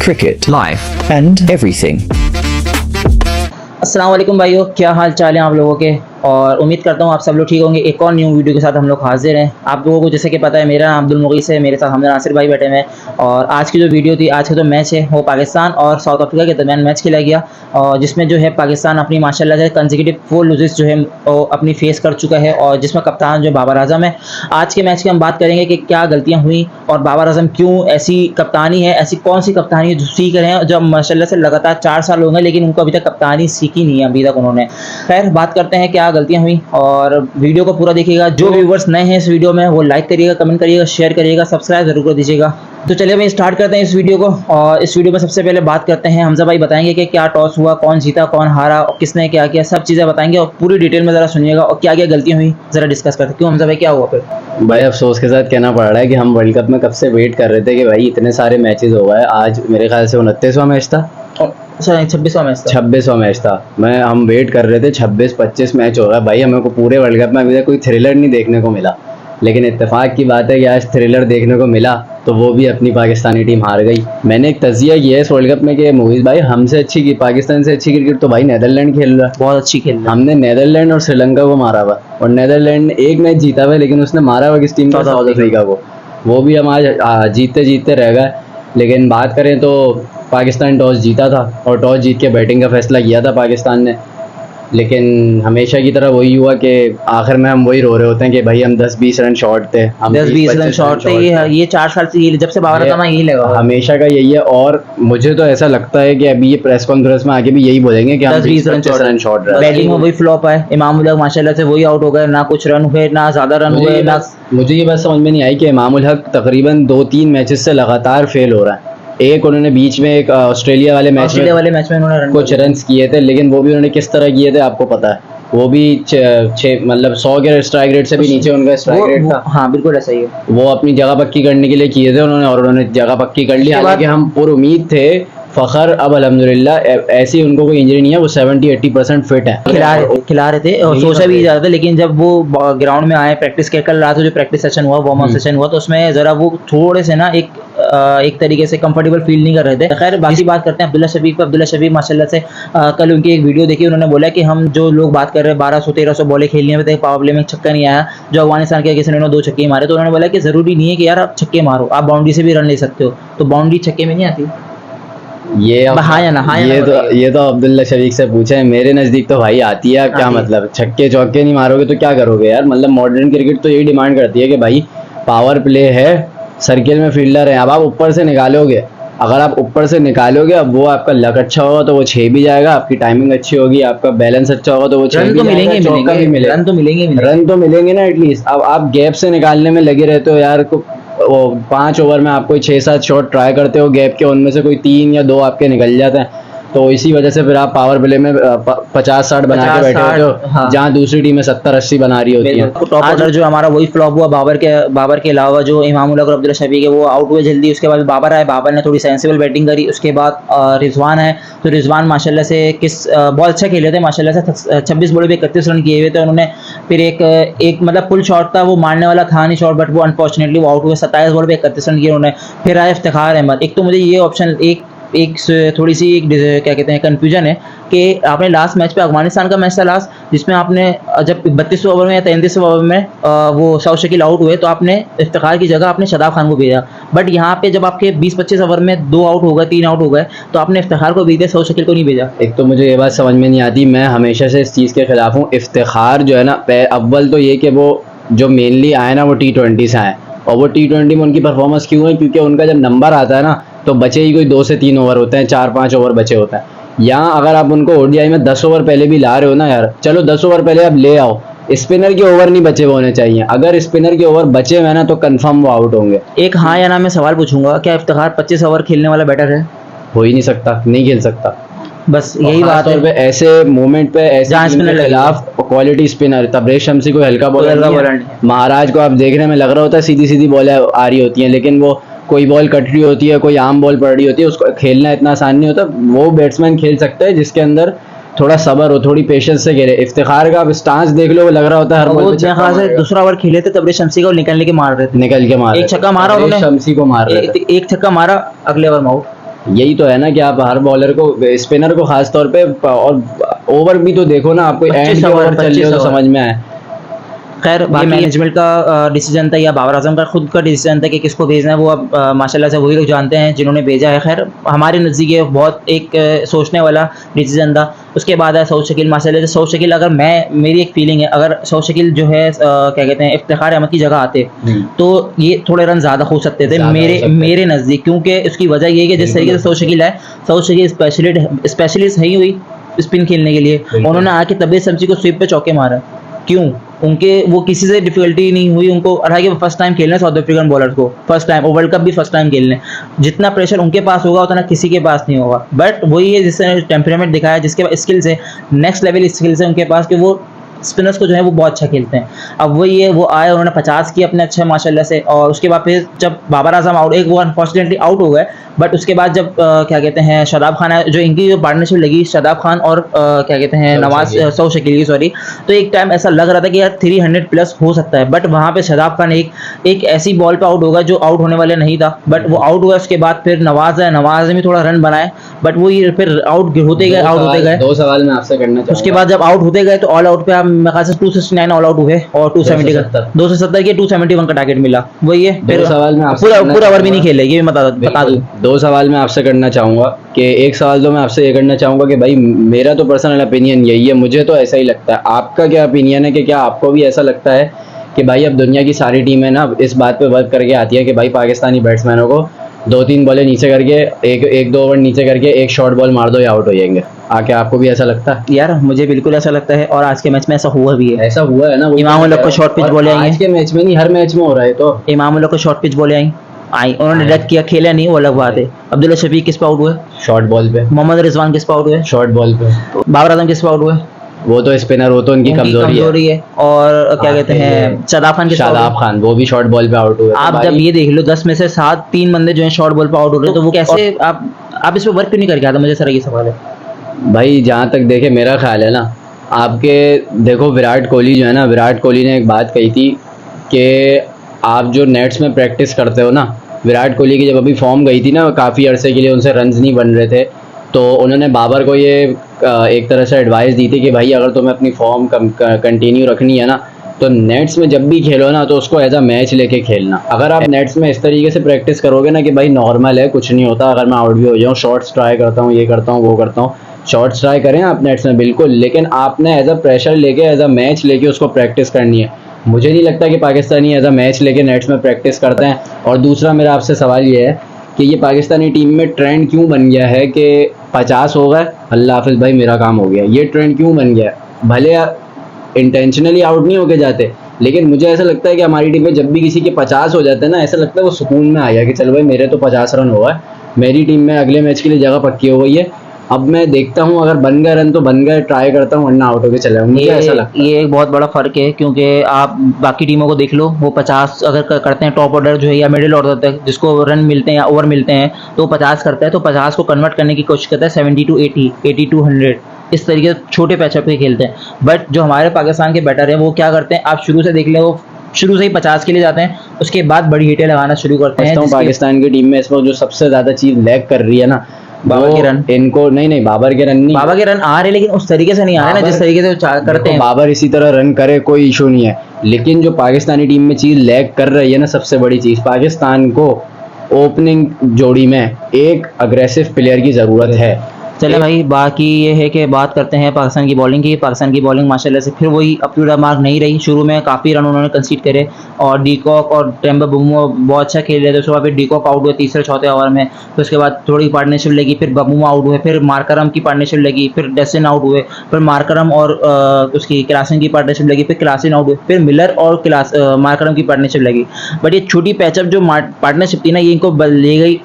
cricket, life, and everything. अस्सलाम वालेकुम भाइयों, क्या हाल चाल है आप लोगों के। और उम्मीद करता हूँ आप सब लोग ठीक होंगे। एक और न्यू वीडियो के साथ हम लोग हाजिर हैं। आप लोगों को जैसे कि पता है, मेरा नाम अब्दुल मुगीस है, मेरे साथ हमने नासिर भाई बैठे हुए हैं। और आज की जो वीडियो थी, आज का जो मैच है वो पाकिस्तान और साउथ अफ्रीका के दरमियान मैच खेला गया, और जिसमें जो है पाकिस्तान अपनी माशाल्लाह से कंसेक्यूटिव 4 लूजेस जो है वो अपनी फेस कर चुका है, और जिसमें कप्तान जो बाबर आजम है। आज के मैच की हम बात करेंगे कि क्या गलतियाँ हुई और बाबर आजम क्यों ऐसी कप्तानी है, ऐसी कौन सी कप्तानी है जो सीख रहे हैं, जब माशाल्लाह से लगातार 4 साल हो गए लेकिन उनको अभी तक कप्तानी सीखी नहीं है अभी तक उन्होंने। खैर, बात करते हैं क्या गलतियाँ हुई, और वीडियो को पूरा देखिएगा। जो व्यूवर्स नए हैं इस वीडियो में वो लाइक करिएगा, कमेंट करिएगा, शेयर करिएगा, सब्सक्राइब जरूर कर दीजिएगा। तो चलिए भाई स्टार्ट करते हैं इस वीडियो को। और इस वीडियो में सबसे पहले बात करते हैं, हमजा भाई बताएंगे कि क्या टॉस हुआ, कौन जीता, कौन हारा और किसने क्या किया, सब चीज़ें बताएंगे और पूरी डिटेल में ज़रा सुनिएगा और क्या क्या गलतियाँ हुई ज़रा डिस्कस करते हैं। क्यों हमजा भाई, क्या हुआ फिर? भाई अफसोस के साथ कहना पड़ रहा है कि हम वर्ल्ड कप में कब से वेट कर रहे थे कि भाई इतने सारे मैचेस हो गए। आज मेरे ख्याल से 29वां मैच था, 26वां मैच था। 26वां मैच था। हम वेट कर रहे थे, 26-25 मैच हो गया भाई। हमें को पूरे वर्ल्ड कप में अभी तक कोई थ्रिलर नहीं देखने को मिला, लेकिन इत्तेफाक की बात है कि आज थ्रिलर देखने को मिला, तो वो भी अपनी पाकिस्तानी टीम हार गई। मैंने एक तजिया किया है इस वर्ल्ड कप में कि मुगीस भाई, हमसे अच्छी की पाकिस्तान से अच्छी क्रिकेट तो भाई नेदरलैंड खेल रहा है, बहुत अच्छी खेल रहा है। हमने नेदरलैंड और श्रीलंका को मारा हुआ, और नेदरलैंड ने एक मैच जीता हुआ, लेकिन उसने मारा हुआ किस टीम को? साउथ अफ्रीका को। वो भी हम आज जीतते जीतते रह गए। लेकिन बात करें तो पाकिस्तान टॉस जीता था और टॉस जीत के बैटिंग का फैसला किया था पाकिस्तान ने, लेकिन हमेशा की तरह वही हुआ कि आखिर में हम वही रो रहे होते हैं कि भाई हम 10-20 रन शॉर्ट थे, हम 10-20 रन शॉर्ट थे। ये 4 साल से, जब से बाबर आजम यही लगा हमेशा का यही है। और मुझे तो ऐसा लगता है कि अभी ये प्रेस कॉन्फ्रेंस में आके भी यही बोलेंगे कि हम 10-20 रन शॉर्ट। बैटिंग में वही फ्लॉप है। इमाम उल हक माशाल्लाह से वही आउट हो गए, ना कुछ रन हुए, ना ज्यादा रन हुए। मुझे ये बात समझ में नहीं आई कि इमाम उल हक तकरीबन 2-3 मैचेस से लगातार फेल हो रहा है। एक उन्होंने बीच में एक ऑस्ट्रेलिया वाले मैच में उन्होंने कुछ रन्स किए थे, लेकिन वो भी उन्होंने किस तरह किए थे आपको पता है? वो भी मतलब 100 के स्ट्राइक रेट से भी नीचे उनका स्ट्राइक रेट था। हाँ बिल्कुल ऐसा ही है। वो अपनी जगह पक्की करने के लिए किए थे उन्होंने, और उन्होंने जगह पक्की कर ली। हालांकि हम पूरी उम्मीद थे फ़खर, अब अल्हम्दुलिल्लाह ऐसी उनको कोई इंजरी नहीं है, वो 70-80% फिट है। खिला रहे थे और सोचा भी जा रहा था, लेकिन जब वो ग्राउंड में आए प्रैक्टिस के, कल रात को जो प्रैक्टिस सेशन हुआ, वार्म अप सेशन हुआ, तो उसमें ज़रा वो थोड़े से ना एक तरीके से कंफर्टेबल फील नहीं कर रहे थे। खैर, बाकी बात करते हैं अब्दुल्ला शफीक पर। अब्दुल्ला शफीक माशाल्लाह से कल उनकी एक वीडियो देखी, उन्होंने बोला कि हम जो लोग बात कर रहे हैं 1200-1300 बॉलें खेलने में, पावर प्ले में छक्का नहीं आया, जो अफगानिस्तान के किसी ने 2 छक्के मारे, तो उन्होंने बोला कि ज़रूरी नहीं है कि यार आप छक्के मारो, आप बाउंड्री से भी रन ले सकते हो, तो बाउंड्री छक्के में नहीं आती। ये तो अब्दुल्ला शफीक से पूछे है। मेरे नज़दीक तो भाई आती है। क्या मतलब, छक्के चौके नहीं मारोगे तो क्या करोगे यार? मतलब मॉडर्न क्रिकेट तो यही डिमांड करती है कि भाई पावर प्ले है, सर्किल में फील्डर है, अब आप ऊपर से निकालोगे, अगर आप ऊपर से निकालोगे, अब वो आपका लक अच्छा होगा तो वो 6 भी जाएगा, आपकी टाइमिंग अच्छी होगी, आपका बैलेंस अच्छा होगा तो वो 6 भी जाएगा, चौका भी मिलेगा, रन तो मिलेंगे ना एटलीस्ट। अब आप गैप से निकालने में लगे रहते हो यार, वो 5 ओवर में आप कोई 6-7 शॉट ट्राई करते हो गैप के, उनमें से कोई 3 या 2 आपके निकल जाते हैं, तो इसी वजह से फिर आप पावर प्ले में 50-60 बना के बैठे होते हो। हाँ। जहाँ दूसरी टीमें 70-80 बना रही होती है। टॉप ऑर्डर जो हमारा वही फ्लॉप हुआ। बाबर के अलावा जो इमाम उल हक और अब्दुल्ला शफीक है वो आउट हुए जल्दी। उसके बाद बाबर आए, बाबर ने थोड़ी सेंसिबल बैटिंग करी। उसके बाद रिजवान है, तो रिजवान माशाल्लाह से बहुत अच्छा खेले थे माशाल्लाह से। 26 बॉल पे 31 रन किए हुए थे उन्होंने। फिर एक मतलब पुल शॉट था, वो मारने वाला था नहीं शॉट, बट वो अनफॉर्चुनेटली वो आउट हुए। 27 बॉल पे 31 रन किए उन्होंने। फिर आए इफ्तिखार अहमद। एक तो मुझे ये ऑप्शन एक थोड़ी सी क्या कहते हैं कन्फ्यूजन है कि आपने लास्ट मैच पे, अफगानिस्तान का मैच था लास्ट, जिसमें आपने जब 32 ओवर में या 33 ओवर में वो सौ शकील आउट हुए, तो आपने इफ्तिखार की जगह आपने शदाब खान को भेजा। बट यहाँ पे जब आपके 20-25 ओवर में 2 आउट हो गए, 3 आउट हो गए, तो आपने इफ्तिखार को भेजा, सौ शकील को नहीं भेजा। एक तो मुझे ये बात समझ में नहीं आती, मैं हमेशा से इस चीज़ के खिलाफ हूँ। इफ्तिखार जो है ना, अव्वल तो ये कि वो जो मेनली आए ना वो T20 से आए, और वो T20 में उनकी परफॉर्मेंस क्यों है? क्योंकि उनका जब नंबर आता है ना, तो बचे ही कोई 2 से 3 ओवर होते हैं, 4-5 ओवर बचे होते हैं। यहाँ अगर आप उनको ODI में 10 ओवर पहले भी ला रहे हो ना यार, चलो 10 ओवर पहले आप ले आओ, स्पिनर के ओवर नहीं बचे हुए होने चाहिए। अगर स्पिनर के ओवर बचे हुए ना तो कंफर्म वो आउट होंगे। एक हाँ या ना में सवाल पूछूंगा, क्या इफ्तिखार 25 ओवर खेलने वाला बैटर है? हो ही नहीं सकता, नहीं खेल सकता। बस यही बात है। ऐसे मोमेंट पे ऐसे खिलाफ क्वालिटी स्पिनर, तब्रेज शम्सी कोई हल्का बॉलर, महाराज को आप देखने में लग रहा होता है सीधी सीधी बॉल आ रही होती हैं, लेकिन वो कोई बॉल कट रही होती है, कोई आम बॉल पड़ रही होती है, उसको खेलना इतना आसान नहीं होता। वो बैट्समैन खेल सकता है जिसके अंदर थोड़ा सब्र हो, थोड़ी पेशेंस से खेले। इफ्तिखार का आप स्टांस देख लो, वो लग रहा होता है हर बॉल पे छक्का मारेगा। दूसरा ओवर खेले थे तब्रेज शम्सी का, निकलने के मार रहे थे, निकल के मार, एक छक्का मारा उन्होंने, शम्सी को मार रहे थे, एक छक्का मारा, अगले ओवर में आउट। यही तो है ना कि आप हर बॉलर को, स्पिनर को खास तौर पे, और ओवर भी तो देखो ना, आपको एंड के ओवर चल रहे हो तो समझ में आए। खैर बाकी मैनेजमेंट का डिसीजन था या बाबर आजम का खुद का डिसीजन था कि किसको भेजना है, वो अब माशाल्लाह से वही लोग जानते हैं जिन्होंने भेजा है। खैर हमारे नज़दीक ये बहुत एक सोचने वाला डिसीजन था। उसके बाद है सऊद शकील। माशाल्लाह से सऊद शकील, अगर मेरी एक फीलिंग है, अगर सऊद शकील जो है क्या कहते हैं इफ्तिखार अहमद की जगह आते तो ये थोड़े रन ज़्यादा हो सकते थे मेरे नज़दीक, क्योंकि उसकी वजह ये है कि जिस तरीके से सऊद शकील है, सऊद शकील स्पेशलिस्ट नहीं हुई स्पिन खेलने के लिए। उन्होंने आके तबीयत शमसी को स्वीप पे चौके मारा। क्यों? उनके वो किसी से डिफिकल्टी नहीं हुई उनको। हालांकि वो फर्स्ट टाइम खेलने साउथ अफ्रीकन बॉलर्स को, फर्स्ट टाइम, और वर्ल्ड कप भी फर्स्ट टाइम खेलने। जितना प्रेशर उनके पास होगा उतना किसी के पास नहीं होगा। बट वही है जिसने टेम्परामेंट दिखाया, जिसके पास स्किल्स है, नेक्स्ट लेवल स्किल्स है उनके पास, कि वो स्पिनर्स को जो है वो बहुत अच्छा खेलते हैं। अब वही है, वो आए, उन्होंने 50 किए अपने अच्छे माशाल्लाह से। और उसके बाद फिर जब बाबर आजम आउट, एक वो अनफॉर्चुनेटली आउट हो गए, बट उसके बाद जब क्या कहते हैं शादाब खान आए, जो इनकी जो पार्टनरशिप लगी शादाब खान और क्या कहते हैं नवाज सऊद शकील की, सॉरी, तो एक टाइम ऐसा लग रहा था कि यार 300 प्लस हो सकता है। बट वहाँ पे शादाब खान एक ऐसी बॉल पे आउट होगा जो आउट होने वाले नहीं था, बट वो आउट हुआ। उसके बाद फिर नवाज ने भी थोड़ा रन बनाए, बट वो ये फिर आउट होते गए। 2 सवाल मैं आपसे करना चाहूँगा। उसके बाद जब आउट होते गए तो ऑल आउट पे आप मेरे ख्याल से 269 ऑल आउट हुए और 270 के 271 का टारगेट मिला। वही है, फिर सवाल में पूरा ओवर भी नहीं खेले, ये बता दूं। 2 सवाल मैं आपसे करना चाहूँगा कि एक सवाल तो मैं आपसे ये करना चाहूँगा कि भाई मेरा तो पर्सनल ओपिनियन यही है, मुझे तो ऐसा ही लगता है। आपका क्या ओपिनियन है कि क्या आपको भी ऐसा लगता है कि भाई अब दुनिया की सारी टीमें ना इस बात पे वर्क करके आती है कि भाई पाकिस्तानी बैट्समैनों को 2-3 बॉलें नीचे करके, एक 2 ओवर नीचे करके एक शॉर्ट बॉल मार दो या आउट हो जाएंगे? आके आपको भी ऐसा लगता है? यार मुझे बिल्कुल ऐसा लगता है, और आज के मैच में ऐसा हुआ भी है। ऐसा हुआ है ना, इमाम उल हक को शॉर्ट पिच बॉलें आई, आज के मैच में नहीं, हर मैच में हो रहा है। तो इमाम उल हक को शॉर्ट पिच बॉलें आई, उन्होंने डक किया, खेला नहीं, वो अलग बात है। अब्दुल्ला शफीक किस पे आउट हुए? शॉर्ट बॉल पे। मोहम्मद रिजवान किस पे आउट हुए? शॉर्ट बॉल पे। बाबर आजम किस पे आउट हुए? वो तो स्पिनर, वो तो उनकी कमजोरी है। और क्या कहते हैं शादाब खान, वो भी शॉर्ट बॉल पे आउट हुए। आप जब ये देख लो 10 में से 3 बंदे जो हैं शॉर्ट बॉल पे आउट हो रहे हैं, तो वो कैसे आप इस पे वर्क क्यों नहीं करके आता? मुझे सर ये सवाल है भाई। जहाँ तक देखे मेरा ख्याल है ना, आपके देखो विराट कोहली जो है ना, विराट कोहली ने एक बात कही थी कि आप जो नेट्स में प्रैक्टिस करते हो ना, विराट कोहली की जब अभी फॉर्म गई थी ना, काफ़ी अरसे के लिए उनसे रन्स नहीं बन रहे थे, तो उन्होंने बाबर को ये एक तरह से एडवाइस दी थी कि भाई अगर तुम्हें अपनी फॉर्म कंटिन्यू रखनी है ना, तो नेट्स में जब भी खेलो ना तो उसको एज अ मैच लेके खेलना। अगर आप नेट्स में इस तरीके से प्रैक्टिस करोगे ना कि भाई नॉर्मल है, कुछ नहीं होता, अगर मैं आउट भी हो जाऊँ, शॉट्स ट्राई करता हूँ, ये करता हूँ, वो करता हूँ, शॉट्स ट्राई करें आप नेट्स में बिल्कुल, लेकिन आपने एज अ प्रेशर लेके, एज अ मैच लेके उसको प्रैक्टिस करनी है। मुझे नहीं लगता कि पाकिस्तानी एज अ मैच लेके नेट्स में प्रैक्टिस करते हैं। और दूसरा मेरा आपसे सवाल ये है कि ये पाकिस्तानी टीम में ट्रेंड क्यों बन गया है कि 50 हो गए, अल्लाह हाफिज़ भाई मेरा काम हो गया, ये ट्रेंड क्यों बन गया है? भले इंटेंशनली आउट नहीं होके जाते, लेकिन मुझे ऐसा लगता है कि हमारी टीम में जब भी किसी के 50 हो जाते हैं ना, ऐसा लगता है वो सुकून में आ गया कि चलो भाई मेरे तो 50 रन हुआ है, मेरी टीम में अगले मैच के लिए जगह पक्की हो गई है, अब मैं देखता हूँ अगर बन गए रन तो बन गए, ट्राई करता हूँ, वरना आउट होके चले जाऊँ। मुझे ऐसा लगता है ये एक बहुत बड़ा फ़र्क है, क्योंकि आप बाकी टीमों को देख लो, वो 50 अगर करते हैं, टॉप ऑर्डर जो है या मिडिल ऑर्डर तक जिसको रन मिलते हैं या ओवर मिलते हैं, तो 50 करता है, तो 50 को कन्वर्ट करने की कोशिश करता है 70 to 80, 80 to 100, इस तरीके से छोटे पैचअप पे खेलते हैं। बट जो हमारे पाकिस्तान के बैटर हैं वो क्या करते हैं, आप शुरू से देख लें, वो शुरू से ही 50 के लिए जाते हैं, उसके बाद बड़ी हिटें लगाना शुरू करते हैं। पाकिस्तान की टीम में इस वक्त जो सबसे ज़्यादा चीज़ लैग कर रही है ना, बाबर के रन। इनको नहीं, बाबर के रन नहीं, बाबर के रन आ रहे, लेकिन उस तरीके से नहीं आ रहे ना जिस तरीके से करते हैं। बाबर इसी तरह रन करे, कोई इशू नहीं है, लेकिन जो पाकिस्तानी टीम में चीज़ लैग कर रही है ना, सबसे बड़ी चीज़, पाकिस्तान को ओपनिंग जोड़ी में एक अग्रेसिव प्लेयर की ज़रूरत है। चले भाई, बाकी ये है कि बात करते हैं पाकिस्तान की बॉलिंग की। पाकिस्तान की बॉलिंग माशाल्लाह से फिर वही अप टू द मार्क नहीं रही। शुरू में काफ़ी रन उन्होंने कंसीड करे और डीकॉक और टेम्बा बुमो बहुत अच्छा खेल रहे थे। उसके बाद फिर डीकॉक आउट हुए तीसरे चौथे ओवर में, फिर उसके बाद थोड़ी पार्टनरशिप लगी, फिर बबूमा आउट हुए, फिर मार्करम की पार्टनरशिप लगी, फिर डस्टिन आउट हुए, फिर मार्करम और उसकी क्लासन की पार्टनरशिप लगी, फिर क्लासिन आउट हुए, फिर मिलर और मार्करम की पार्टनरशिप लगी। बट ये छोटी पैचअप जो पार्टनरशिप थी ना, ये इनको ले गई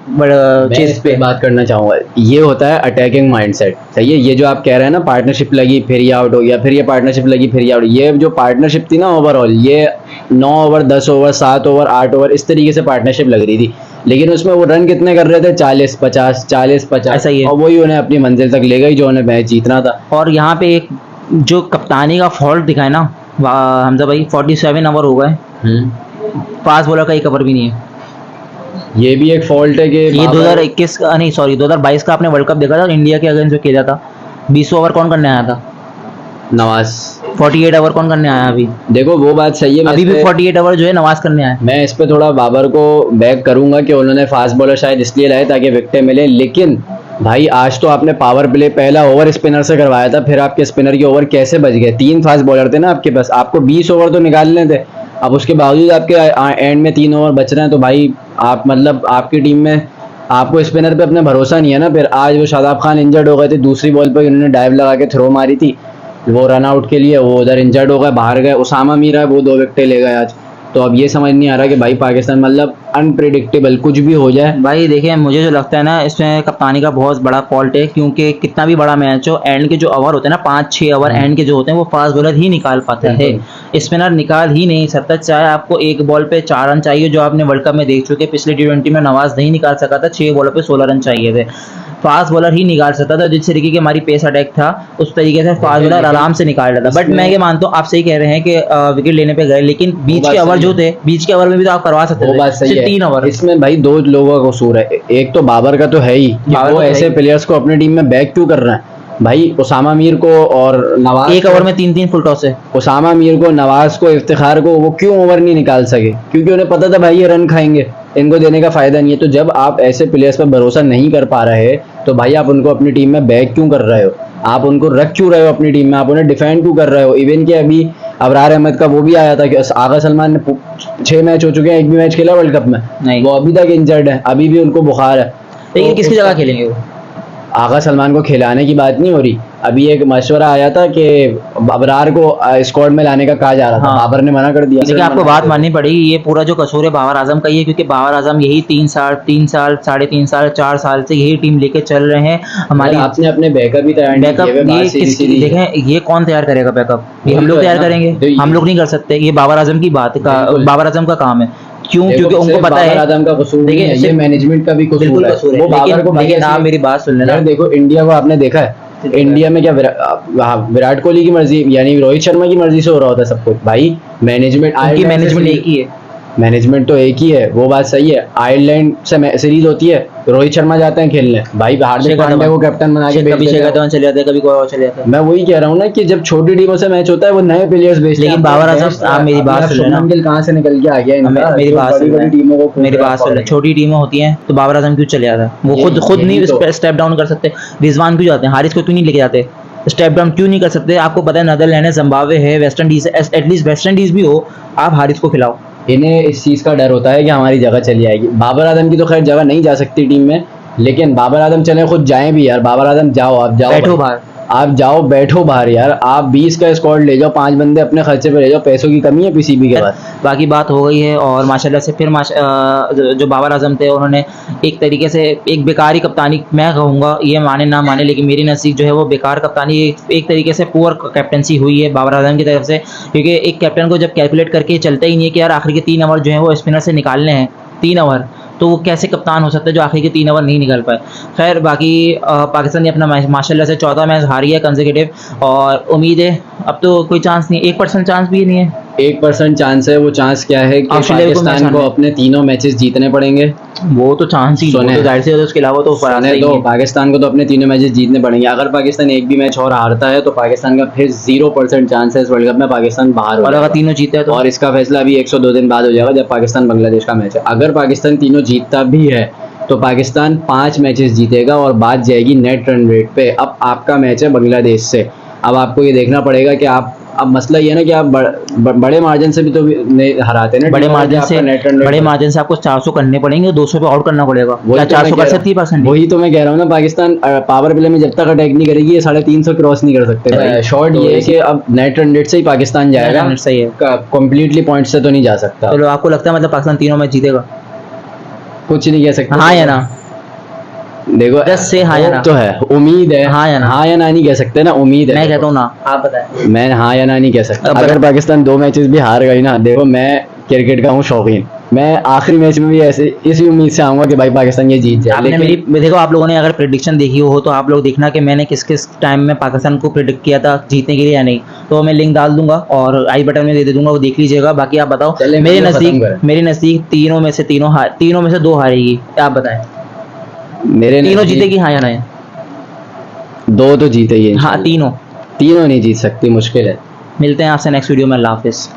चेस पे। बात करना चाहूँगा, ये होता है अटैकिंग माइंडसेट, सही है। ये जो आप कह रहे हैं ना, पार्टनरशिप लगी फिर ये आउट हो गया, फिर ये पार्टनरशिप लगी फिर ये आउट, ये जो पार्टनरशिप थी ना ओवरऑल, ये 9 ओवर 10 ओवर 7 ओवर 8 ओवर इस तरीके से पार्टनरशिप लग रही थी, लेकिन उसमें वो रन कितने कर रहे थे? 40-50 40-50, ऐसा ही है। और वही उन्हें अपनी मंजिल तक ले गई जो उन्हें मैच जीतना था। और यहाँ पे एक जो कप्तानी का फॉल्ट दिखाए ना हमजा भाई, 47 ओवर हो गए, फास्ट बॉलर का एक ओवर भी नहीं है। ये भी एक फॉल्ट है कि ये 2021 का नहीं, सॉरी 2022 का आपने वर्ल्ड कप देखा था, इंडिया के अगेंस्ट जो खेला था, 20 ओवर कौन करने आया था? नवाज 48 ओवर कौन करने आया अभी? देखो वो बात सही है, मैं अभी इस भी पे- 48 ओवर जो है नवाज करने आया है। मैं इस पे थोड़ा बाबर को बैक करूंगा कि उन्होंने फास्ट बॉलर शायद इसलिए लाए ताकि विकेटें मिले, लेकिन भाई आज तो आपने पावर प्ले पहला ओवर स्पिनर से करवाया था, फिर आपके स्पिनर के ओवर कैसे बच गए? 3 फास्ट बॉलर थे ना आपके पास, आपको 20 ओवर तो निकालने थे, अब उसके बावजूद आपके एंड में 3 ओवर बच रहे हैं, तो भाई आप मतलब आपकी टीम में आपको स्पिनर पे अपना भरोसा नहीं है ना। फिर आज वो शादाब खान इंजर्ड हो गए थे, दूसरी बॉल पर उन्होंने डाइव लगा के थ्रो मारी थी, वो रन आउट के लिए, वो उधर इंजर्ड हो गए, बाहर गए। उसामा मीर है वो 2 विकेटें ले गए आज। तो अब ये समझ नहीं आ रहा कि भाई पाकिस्तान मतलब अनप्रिडिक्टेबल कुछ भी हो जाए। भाई देखिए, मुझे जो लगता है ना, इसमें कप्तानी का बहुत बड़ा फॉल्ट है, क्योंकि कितना भी बड़ा मैच हो, एंड के जो ओवर होते हैं ना, 5-6 ओवर एंड के जो होते हैं, वो फास्ट बॉलर ही निकाल पाते हैं, स्पिनर निकाल ही नहीं सकता। चाहे आपको एक बॉल पे 4 रन चाहिए, जो आपने वर्ल्ड कप में देख चुके, पिछले T20 में नवाज नहीं निकाल सका था, 6 बॉलों पे 16 रन चाहिए थे, फास्ट बॉलर ही निकाल सकता था। जिस तरीके की हमारी पेस अटैक था, उस तरीके से फास्ट बॉलर आराम से निकाल लेता। बट मैं ये मानता हूँ, आप सही कह रहे हैं कि विकेट लेने पे गए, लेकिन बीच के ओवर जो थे, बीच के ओवर में भी तो आप करवा सकते वो थे। बात सही सिर्फ है, 3 ओवर। इसमें भाई 2 लोगों का कसूर है। एक तो बाबर का तो है ही कि बाबर वो का तो ऐसे है ही। प्लेयर्स को अपनी टीम में बैक क्यों कर रहा है भाई। उसामा मीर को और नवाज एक को- ओवर में 3-3 फुल टॉस है। उसामा मीर को, नवाज को, इफ्तिखार को वो क्यों ओवर नहीं निकाल सके? क्योंकि उन्हें पता था भाई ये रन खाएंगे, इनको देने का फायदा नहीं है। तो जब आप ऐसे प्लेयर्स पर भरोसा नहीं कर पा रहे तो भाई आप उनको अपनी टीम में बैक क्यों कर रहे हो? आप उनको रख क्यों रहे हो अपनी टीम में? आप उन्हें डिफेंड क्यों कर रहे हो? इवन कि अभी अबरार अहमद का वो भी आया था कि आगा सलमान ने 6 मैच हो चुके हैं, एक भी मैच खेला वर्ल्ड कप में नहीं। वो अभी तक इंजर्ड है, अभी भी उनको बुखार है। लेकिन तो किसकी जगह खेलेंगे वो? आगा सलमान को खिलाने की बात नहीं हो रही। अभी एक मशवरा आया था कि अबरार को स्क्वाड में लाने का कहा जा रहा था, हाँ। बाबर ने मना कर दिया। देखिए, आपको बात माननी पड़ेगी, ये पूरा जो कसूर है बाबर आजम का ही है, क्योंकि बाबर आजम यही 3 साल, 3.5 साल, 4 साल से यही टीम लेके चल रहे हैं। हमारी आपने अपने बैकअप ही तैयार नहीं बैकअप किए हुए, ये बात सीधी सीधी है। देखें, ये कौन तैयार करेगा बैकअप? ये हम वही लोग तो है तैयार ना। करेंगे, तो ये- हम लोग नहीं कर सकते। ये बाबर आजम की बात का, बिल्कुल। बाबर आजम का काम है। क्यों? देखो, क्योंकि उनको सिर्फ पता बाबर है। आजम का कसूर नहीं देखिए, है, ये सिर्फ- मैनेजमेंट का भी बिल्कुल कसूर है, वो बाबर को भाई लेकिन आप ऐसे- मेरी बात सुन लेना। यार देखो, इंडिया को आपने देखा है, इंडिया में क्या विराट कोहली की मर्जी यानी रोहित शर्मा की मर्जी से हो रहा होता है सब कुछ भाई। मैनेजमेंट उनकी मैनेजमेंट एक ही है। मैनेजमेंट तो एक ही है, वो बात सही है। आयरलैंड से सीरीज होती है, रोहित शर्मा जाते हैं खेलने, भाई हार्दिक शेखर पांड्या धवन। को कैप्टन बना के भेज कभी देते शेखर हैं। धवन चले जाते हैं, कभी कोई और चले जाता है। मैं वही कह रहा हूँ ना कि जब छोटी टीमों से मैच होता है वो नए प्लेयर्स भेजते हैं। लेकिन बाबर आजम, आप मेरी बात सुन लेना। शुभमन गिल कहाँ से निकल के आ गया इनका? मेरी जो बात सुन बड़ी-बड़ी टीमों को ले, मेरी बात सुन ले। छोटी टीमें होती हैं तो बाबर आजम क्यों चले जाता है? वो खुद नहीं स्टेप डाउन कर सकते? रिजवान क्यों जाते हैं? हारिस को क्यों नहीं लेके जाते? स्टेप डाउन क्यों नहीं कर सकते? आपको पता है नीदरलैंड है, जिम्बाब्वे है, वेस्ट इंडीज है, एटलीस्ट वेस्ट इंडीज भी हो, आप हारिस को खिलाओ। इन्हें इस चीज़ का डर होता है कि हमारी जगह चली आएगी। बाबर आजम की तो खैर जगह नहीं जा सकती टीम में, लेकिन बाबर आजम चले खुद जाएं भी यार। बाबर आजम जाओ, आप जाओ, बैठो बाहर, आप जाओ बैठो बाहर यार। आप 20 का स्क्वाड ले जाओ, 5 बंदे अपने खर्चे पे ले जाओ, पैसों की कमी है पीसीबी के बाद। बाकी बात हो गई है। और माशाल्लाह से फिर जो बाबर आजम थे, उन्होंने एक तरीके से एक बेकारी कप्तानी, मैं कहूँगा, ये माने ना माने, लेकिन मेरी नज़दीक जो है वो बेकार कप्तानी, एक तरीके से पुअर कैप्टनसी हुई है बाबर आजम की तरफ से। क्योंकि एक कैप्टन को जब कैलकुलेट करके चलता ही नहीं है कि यार आखिर के 3 ओवर जो है वो स्पिनर से निकालने हैं, 3 ओवर, तो वो कैसे कप्तान हो सकता है जो आखिर के 3 ओवर नहीं निकाल पाए। खैर बाकी पाकिस्तान ने अपना माशाल्लाह से 14 मैच हारी है कंसेक्यूटिव, और उम्मीद है अब तो कोई चांस नहीं, 1% चांस भी नहीं है। 1% चांस है। वो चांस क्या है कि ऑस्ट्रेलिया को मैच पाकिस्तान को हारना है। अपने तीनों मैचेस जीतने पड़ेंगे। वो तो चांस ही, वो सुने। तो जाहिर सी बात है, उसके अलावा तो सुने रास्ता ही तो नहीं है। पाकिस्तान को तो अपने तीनों मैचेस जीतने पड़ेंगे। अगर पाकिस्तान एक भी मैच और हारता है तो पाकिस्तान का फिर 0% चांस है इस वर्ल्ड कप में पाकिस्तान बाहर हो और अगर जाएगा। तीनों जीते तो और इसका फैसला अभी 102 दिन बाद हो जाएगा जब पाकिस्तान बांग्लादेश का मैच है। अगर पाकिस्तान तीनों जीतता भी है तो पाकिस्तान 5 मैचेस जीतेगा और बात जाएगी नेट रन रेट पे। अब आपका मैच है बांग्लादेश से। अब आपको ये देखना पड़ेगा कि आप, अब मसला ये है ना कि आप बड़े मार्जिन से भी तो नहीं हराते ना, बड़े मार्जिन से, बड़े मार्जिन मार्जिन से आपको 400 करने पड़ेंगे, 200 पे आउट करना पड़ेगा। क्या 400 कर सकती है परसेंट? वही तो मैं कह रहा हूँ ना, पाकिस्तान पावर प्ले में जब तक अटैक नहीं करेगी ये 350 क्रॉस नहीं कर सकते। शॉर्ट ये है कि अब नेट रन रेट से ही पाकिस्तान जाएगा, सही है। कंप्लीटली पॉइंट से तो नहीं जा सकता। चलो, आपको लगता है मतलब पाकिस्तान तीनों मैच जीतेगा? कुछ नहीं कह सकते। हाँ या ना? देखो Just say हाँ या ना। तो है, उम्मीद है। हाँ या ना? हाँ या ना नहीं कह सकते ना, उम्मीद है। मैं कहता हूँ ना, आप बताएं। मैं हाँ या ना नहीं कह सकता। अब अगर पाकिस्तान 2 मैचेस भी हार गई ना, देखो मैं क्रिकेट का हूँ शौकीन, मैं आखिरी मैच में भी ऐसे इसी उम्मीद से आऊंगा कि भाई पाकिस्तान ये जीत जाए। आपने लेकिन मेरी देखो, आप लोगों ने अगर प्रिडिक्शन देखी हो तो आप लोग देखना कि मैंने किस किस टाइम में पाकिस्तान को प्रिडिक्ट किया था जीतने के लिए या नहीं, तो मैं लिंक डाल दूंगा और आई बटन में दे दूंगा, वो देख लीजिएगा। बाकी आप बताओ, चलें, मेरे नज़दीक तीनों में से दो हारेगी, आप बताएं। मेरे तीनों नज़दीक जीतेगी हाँ या नहीं? 2 तो जीते ही हैं हाँ, इंशाल्लाह। तीनों नहीं जीत सकती, मुश्किल है। मिलते हैं आपसे नेक्स्ट वीडियो में। अल्लाह हाफिज़।